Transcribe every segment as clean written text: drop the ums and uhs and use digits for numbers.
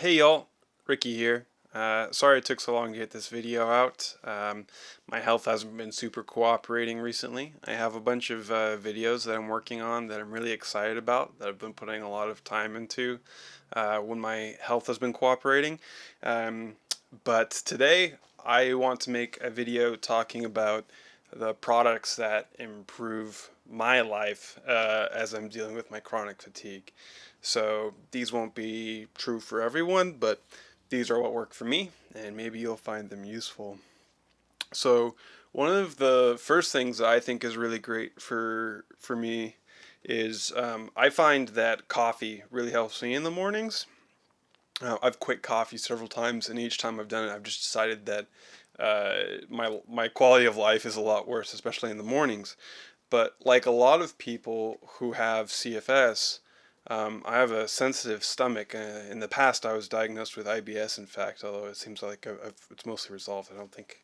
Hey y'all, Ricky here. Sorry it took so long to get this video out. My health hasn't been super cooperating recently. I have a bunch of videos that I'm working on that I'm really excited about, that I've been putting a lot of time into when my health has been cooperating. Um, but today I want to make a video talking about the products that improve my life as I'm dealing with my chronic fatigue. So these won't be true for everyone, but these are what work for me, and maybe you'll find them useful. So one of the first things I think is really great for me is I find that coffee really helps me in the mornings. I've quit coffee several times, and each time I've done it, I've just decided that my quality of life is a lot worse, especially in the mornings. But like a lot of people who have CFS, I have a sensitive stomach. In the past, I was diagnosed with IBS, in fact, although it seems like it's mostly resolved. I don't think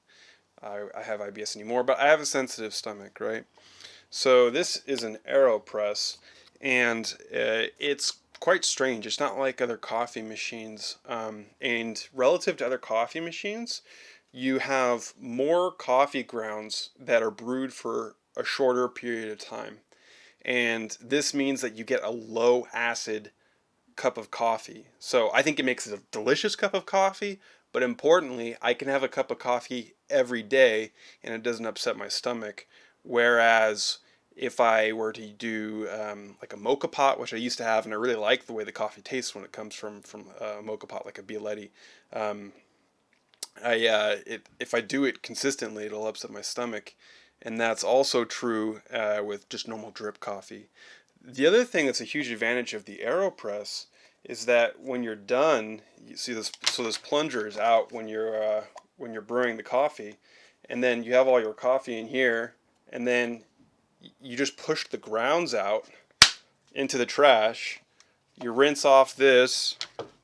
I have IBS anymore, but I have a sensitive stomach, right? So this is an AeroPress, and it's quite strange. It's not like other coffee machines. And relative to other coffee machines, you have more coffee grounds that are brewed for a shorter period of time. And this means that you get a low acid cup of coffee. So I think it makes it a delicious cup of coffee, but importantly, I can have a cup of coffee every day and it doesn't upset my stomach. Whereas if I were to do like a mocha pot, which I used to have, and I really like the way the coffee tastes when it comes from a mocha pot, like a Bialetti. Um, if I do it consistently, it'll upset my stomach, and that's also true with just normal drip coffee. The other thing that's a huge advantage of the AeroPress is that when you're done, you see this. So this plunger is out when you're brewing the coffee, and then you have all your coffee in here, and then you just push the grounds out into the trash. You rinse off this,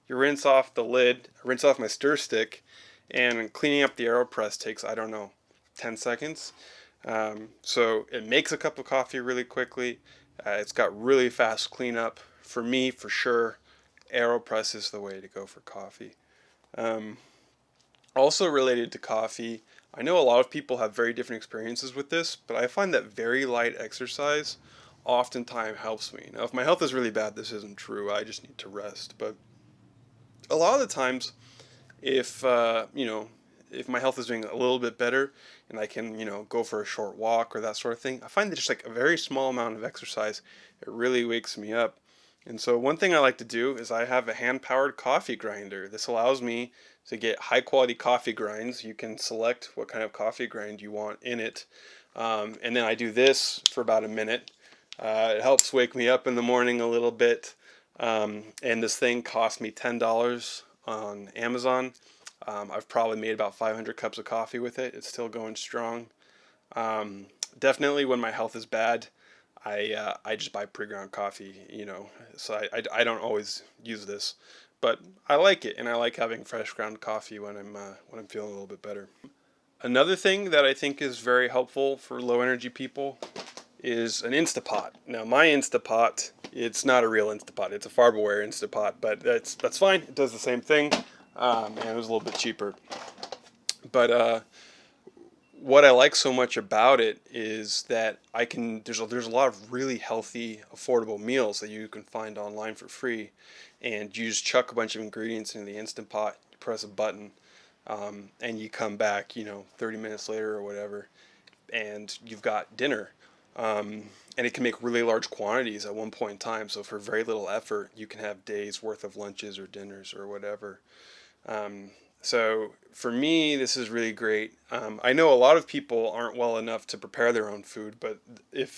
you rinse off the lid, rinse off my stir stick, and cleaning up the AeroPress takes, I don't know, 10 seconds. So it makes a cup of coffee really quickly. It's got really fast cleanup. For me, for sure, AeroPress is the way to go for coffee. Um, Also related to coffee, I know a lot of people have very different experiences with this, but I find that very light exercise oftentimes helps me. Now, if my health is really bad, this isn't true. I just need to rest. But a lot of the times, if if my health is doing a little bit better and I can go for a short walk or that sort of thing, I find that just like a very small amount of exercise, it really wakes me up. And so one thing I like to do is I have a hand powered coffee grinder. This allows me to get high quality coffee grinds. You can select what kind of coffee grind you want in it, and then I do this for about a minute. It helps wake me up in the morning a little bit. And this thing cost me $10 on Amazon. I've probably made about 500 cups of coffee with it. It's still going strong. Um, Definitely when my health is bad, I just buy pre-ground coffee, So I don't always use this, but I like it, and I like having fresh ground coffee when I'm feeling a little bit better. Another thing that I think is very helpful for low energy people is an Instapot. Now my Instapot, it's not a real Instapot. It's a Farberware Instapot, but that's fine. It does the same thing, and it was a little bit cheaper. But what I like so much about it is that I can. There's a lot of really healthy, affordable meals that you can find online for free, and you just chuck a bunch of ingredients into the Instant Pot. You press a button, and you come back, 30 minutes later or whatever, and you've got dinner. And it can make really large quantities at one point in time. So for very little effort, you can have days worth of lunches or dinners or whatever. Um, so for me, this is really great. I know a lot of people aren't well enough to prepare their own food, but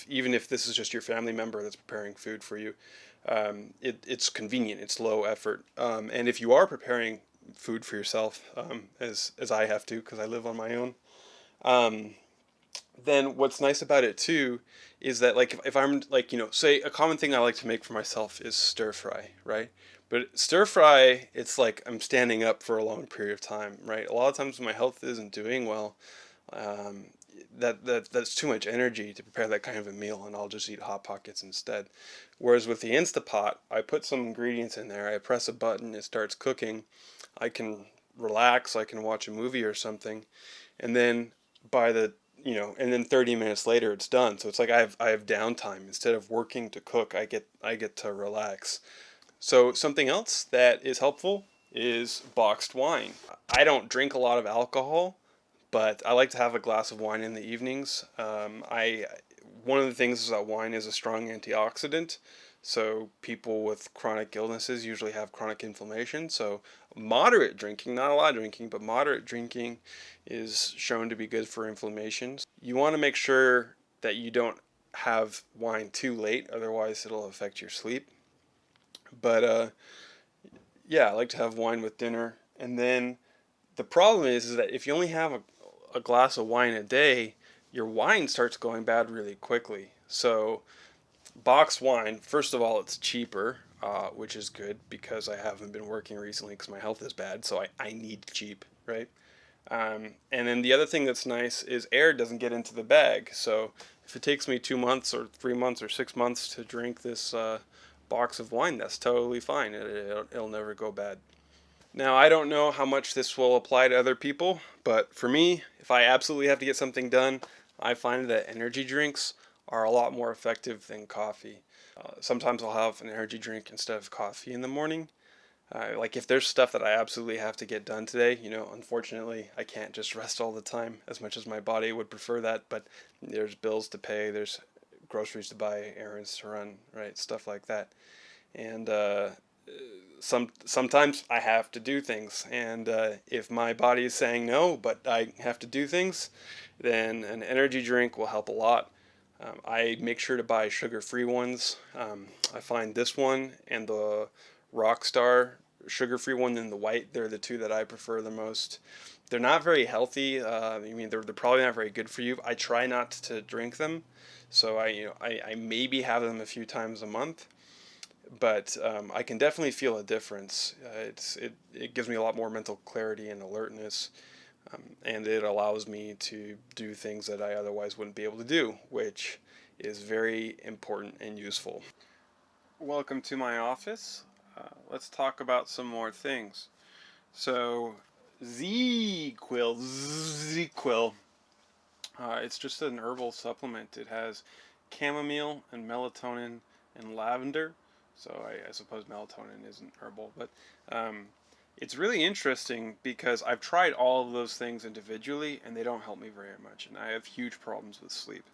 even if this is just your family member that's preparing food for you, it's convenient. It's low effort. And if you are preparing food for yourself, as I have to because I live on my own, um, then what's nice about it too is that like if I'm like say a common thing I like to make for myself is stir fry, right? But stir fry, it's like I'm standing up for a long period of time, right? A lot of times when my health isn't doing well, um, that's too much energy to prepare that kind of a meal, and I'll just eat Hot Pockets instead. Whereas with the Instapot, I put some ingredients in there, I press a button, it starts cooking. I can relax, I can watch a movie or something, and then by the and then 30 minutes later it's done. So it's like I have downtime. Instead of working to cook, I get to relax. So something else that is helpful is boxed wine. I don't drink a lot of alcohol, but I like to have a glass of wine in the evenings. I One of the things is that wine is a strong antioxidant, so people with chronic illnesses usually have chronic inflammation. So moderate drinking, not a lot of drinking, but moderate drinking is shown to be good for inflammation. You want to make sure that you don't have wine too late, otherwise it'll affect your sleep. But yeah, I like to have wine with dinner, and then the problem is that if you only have a glass of wine a day, your wine starts going bad really quickly. So boxed wine, first of all, it's cheaper, which is good because I haven't been working recently because my health is bad. So I need cheap, right? And then the other thing that's nice is air doesn't get into the bag. So if it takes me 2 months or 3 months or 6 months to drink this box of wine, that's totally fine. It'll never go bad. Now, I don't know how much this will apply to other people, but for me, if I absolutely have to get something done, I find that energy drinks are a lot more effective than coffee. Sometimes I'll have an energy drink instead of coffee in the morning. Like if there's stuff that I absolutely have to get done today, unfortunately, I can't just rest all the time as much as my body would prefer that, but there's bills to pay, there's groceries to buy, errands to run, right? Stuff like that. And sometimes I have to do things, and if my body is saying no, but I have to do things, then an energy drink will help a lot. I make sure to buy sugar-free ones. I find this one and the Rockstar sugar-free one in the white. They're the two that I prefer the most. They're not very healthy. I mean, they're probably not very good for you. I try not to drink them, so I maybe have them a few times a month, but I can definitely feel a difference. It gives me a lot more mental clarity and alertness, and it allows me to do things that I otherwise wouldn't be able to do, which is very important and useful. Welcome to my office. Let's talk about some more things. So, ZzzQuil. It's just an herbal supplement. It has chamomile and melatonin and lavender. So I suppose melatonin isn't herbal, but um, it's really interesting because I've tried all of those things individually and they don't help me very much, and I have huge problems with sleep.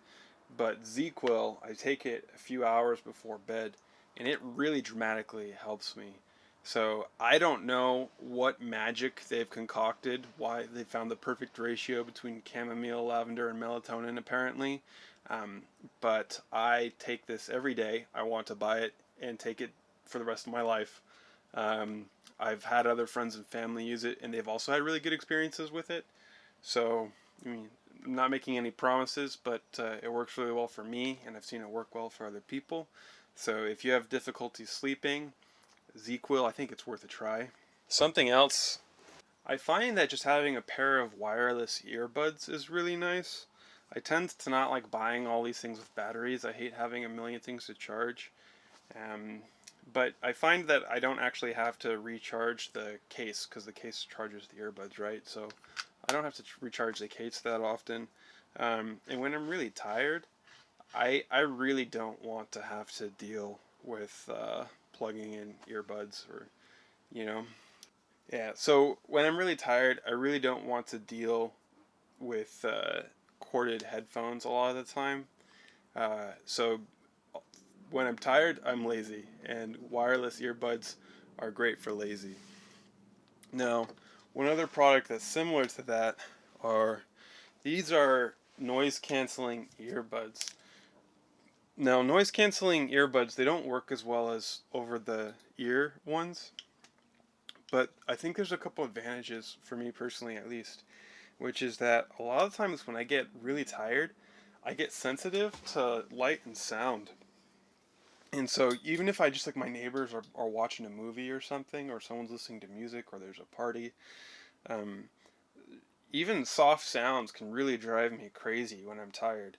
But ZQuil, I take it a few hours before bed, and it really dramatically helps me. So I don't know what magic they've concocted, why they found the perfect ratio between chamomile, lavender, and melatonin, apparently. Um, but I take this every day. I want to buy it and take it for the rest of my life. I've had other friends and family use it, and they've also had really good experiences with it. So, I mean, I'm not making any promises, but it works really well for me, and I've seen it work well for other people. So if you have difficulty sleeping, ZQuil, I think it's worth a try. Something else, I find that just having a pair of wireless earbuds is really nice. I tend to not like buying all these things with batteries. I hate having a million things to charge. Um, but I find that I don't actually have to recharge the case because the case charges the earbuds, right? So I don't have to recharge the case that often. And when I'm really tired, I really don't want to have to deal with plugging in earbuds or, you know. Yeah, so when I'm really tired, I really don't want to deal with corded headphones a lot of the time. So when I'm tired, I'm lazy, and wireless earbuds are great for lazy. Now, one other product that's similar to that are these are noise canceling earbuds. Now, noise canceling earbuds, they don't work as well as over the ear ones, but I think there's a couple advantages for me personally at least, which is that a lot of times when I get really tired, I get sensitive to light and sound. And so even if I just like my neighbors are watching a movie or something, or someone's listening to music, or there's a party, um, even soft sounds can really drive me crazy when I'm tired.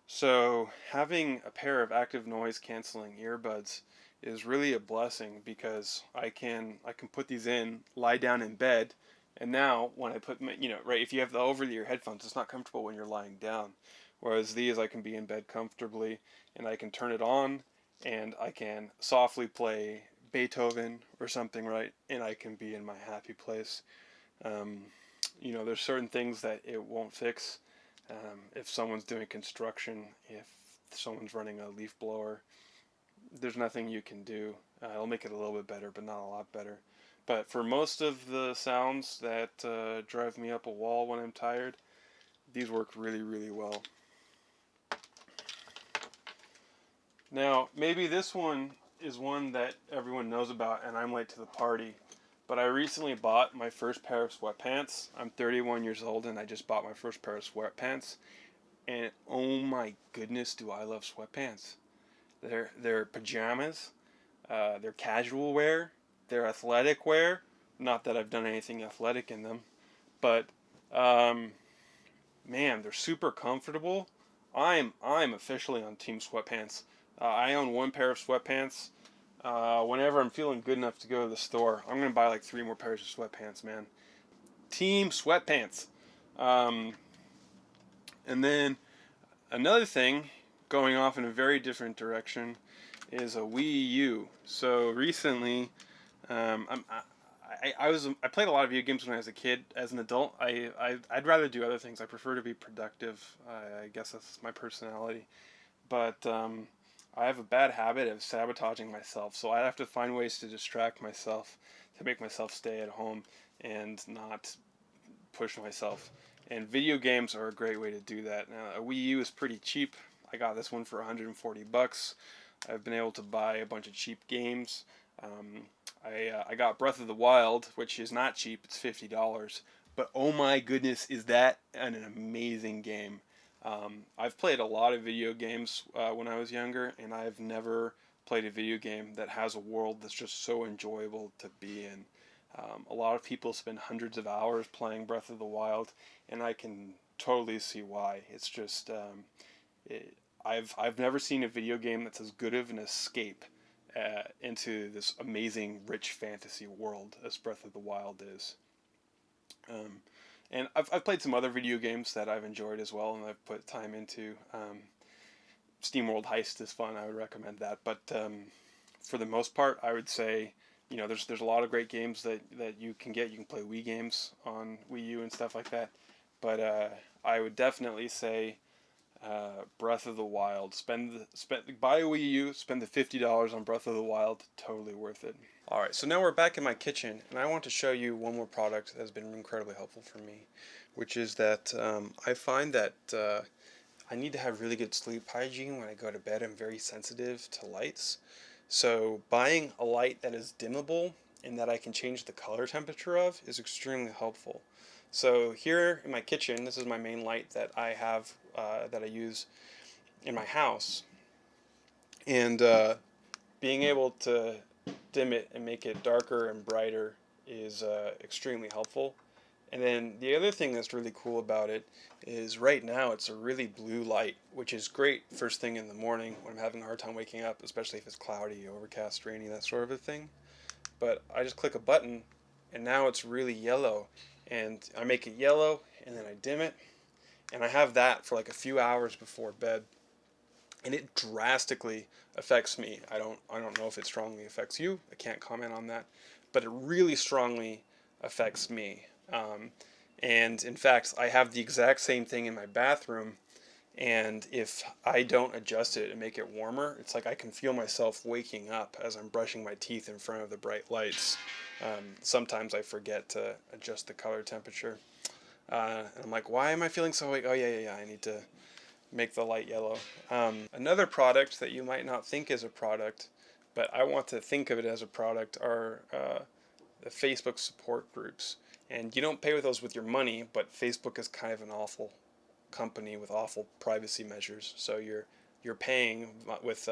So having a pair of active noise canceling earbuds is really a blessing because I can put these in, lie down in bed, and now when I put my, right, if you have the over the ear headphones, it's not comfortable when you're lying down. Whereas these, I can be in bed comfortably and I can turn it on and I can softly play Beethoven or something, right? And I can be in my happy place. Um, there's certain things that it won't fix. If someone's doing construction, if someone's running a leaf blower, there's nothing you can do. It'll make it a little bit better, but not a lot better. But for most of the sounds that drive me up a wall when I'm tired, these work really, really well. Now, maybe this one is one that everyone knows about, and I'm late to the party. But I recently bought my first pair of sweatpants. I'm 31 years old, and I just bought my first pair of sweatpants. And oh my goodness, do I love sweatpants! They're pajamas, they're casual wear, they're athletic wear. Not that I've done anything athletic in them, but um, man, they're super comfortable. I'm officially on Team Sweatpants. I own one pair of sweatpants. Whenever I'm feeling good enough to go to the store, I'm gonna buy like 3 more pairs of sweatpants, man. Team Sweatpants. Um, and then another thing, going off in a very different direction, is a Wii U. So recently, I played a lot of video games when I was a kid. As an adult, I'd rather do other things. I prefer to be productive. I guess that's my personality. But I have a bad habit of sabotaging myself, so I have to find ways to distract myself, to make myself stay at home and not push myself. And video games are a great way to do that. Now, a Wii U is pretty cheap. I got this one for 140 bucks. I've been able to buy a bunch of cheap games. I got Breath of the Wild, which is not cheap. It's $50, but oh my goodness, is that an amazing game? I've played a lot of video games when I was younger, and I've never played a video game that has a world that's just so enjoyable to be in. A lot of people spend hundreds of hours playing Breath of the Wild, and I can totally see why. It's just it, I've never seen a video game that's as good of an escape into this amazing, rich fantasy world as Breath of the Wild is. Um, and I've played some other video games that I've enjoyed as well, and I've put time into. SteamWorld Heist is fun. I would recommend that. But for the most part, I would say there's a lot of great games that you can get. You can play Wii games on Wii U and stuff like that. But I would definitely say Breath of the Wild. Buy a Wii U. Spend the $50 on Breath of the Wild. Totally worth it. All right, so now we're back in my kitchen, and I want to show you one more product that has been incredibly helpful for me, which is that I find that I need to have really good sleep hygiene when I go to bed. I'm very sensitive to lights. So buying a light that is dimmable and that I can change the color temperature of is extremely helpful. So here in my kitchen, this is my main light that I have that I use in my house. And being able to dim it and make it darker and brighter is extremely helpful. And then the other thing that's really cool about it is right now it's a really blue light, which is great first thing in the morning when I'm having a hard time waking up, especially if it's cloudy, overcast, rainy, that sort of a thing. But I just click a button and now it's really yellow. And I make it yellow and then I dim it. And I have that for like a few hours before bed. And it drastically affects me. I don't know if it strongly affects you. I can't comment on that. But it really strongly affects me. And in fact, I have the exact same thing in my bathroom, and if I don't adjust it and make it warmer, it's like I can feel myself waking up as I'm brushing my teeth in front of the bright lights. Sometimes I forget to adjust the color temperature. And I'm like, why am I feeling so awake? Oh, yeah, I need to make the light yellow. Another product that you might not think is a product, but I want to think of it as a product, are the Facebook support groups. And you don't pay with those with your money, but Facebook is kind of an awful company with awful privacy measures. So your you're paying with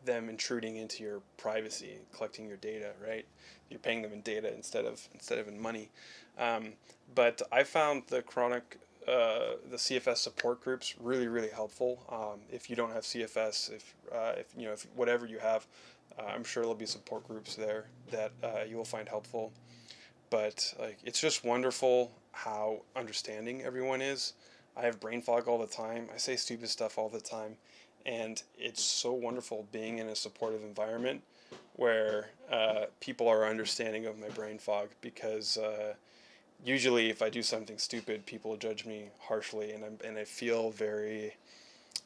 them intruding into your privacy, collecting your data, right? You're paying them in data instead of in money. Um, but I found the CFS support groups really really helpful. If you don't have CFS, if you know if whatever you have, I'm sure there'll be support groups there that you will find helpful. But like it's just wonderful how understanding everyone is. I have brain fog all the time. I say stupid stuff all the time, and it's so wonderful being in a supportive environment where people are understanding of my brain fog because usually if I do something stupid, people judge me harshly, and I feel very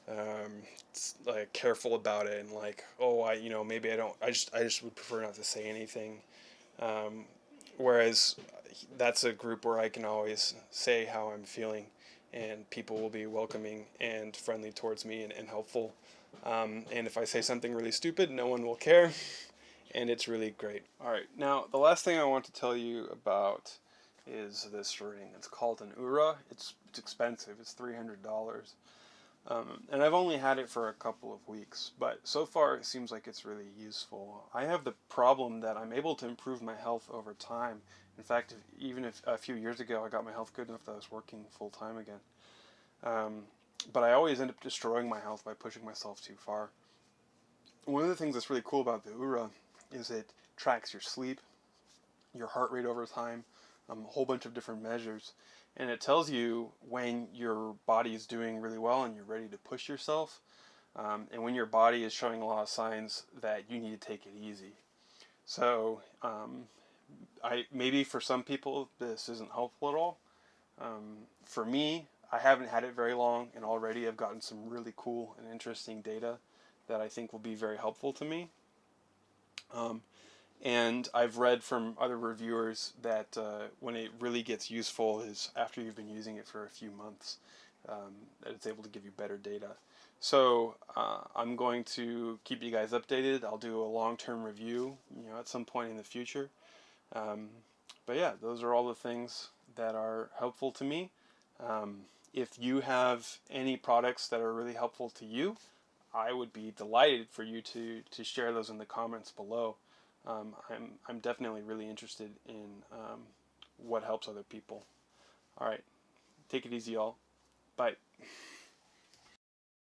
um, like careful about it and like oh I maybe I just would prefer not to say anything. Um, Whereas that's a group where I can always say how I'm feeling, and people will be welcoming and friendly towards me and helpful. And if I say something really stupid, no one will care, and it's really great. All right, now the last thing I want to tell you about is this ring. It's called an Oura. It's expensive. It's $300. And I've only had it for a couple of weeks, but so far it seems like it's really useful. I have the problem that I'm able to improve my health over time. In fact, even if a few years ago I got my health good enough that I was working full time again. Um, but I always end up destroying my health by pushing myself too far. One of the things that's really cool about the Oura is it tracks your sleep, your heart rate over time, a whole bunch of different measures. And it tells you when your body is doing really well and you're ready to push yourself, and when your body is showing a lot of signs that you need to take it easy. So, I maybe for some people this isn't helpful at all. For me, I haven't had it very long, and already I've gotten some really cool and interesting data that I think will be very helpful to me. Um, and I've read from other reviewers that when it really gets useful is after you've been using it for a few months, that it's able to give you better data. So I'm going to keep you guys updated. I'll do a long-term review, at some point in the future. Um, but yeah, those are all the things that are helpful to me. Um, if you have any products that are really helpful to you, I would be delighted for you to share those in the comments below. I'm definitely really interested in what helps other people. All right, take it easy, y'all. Bye.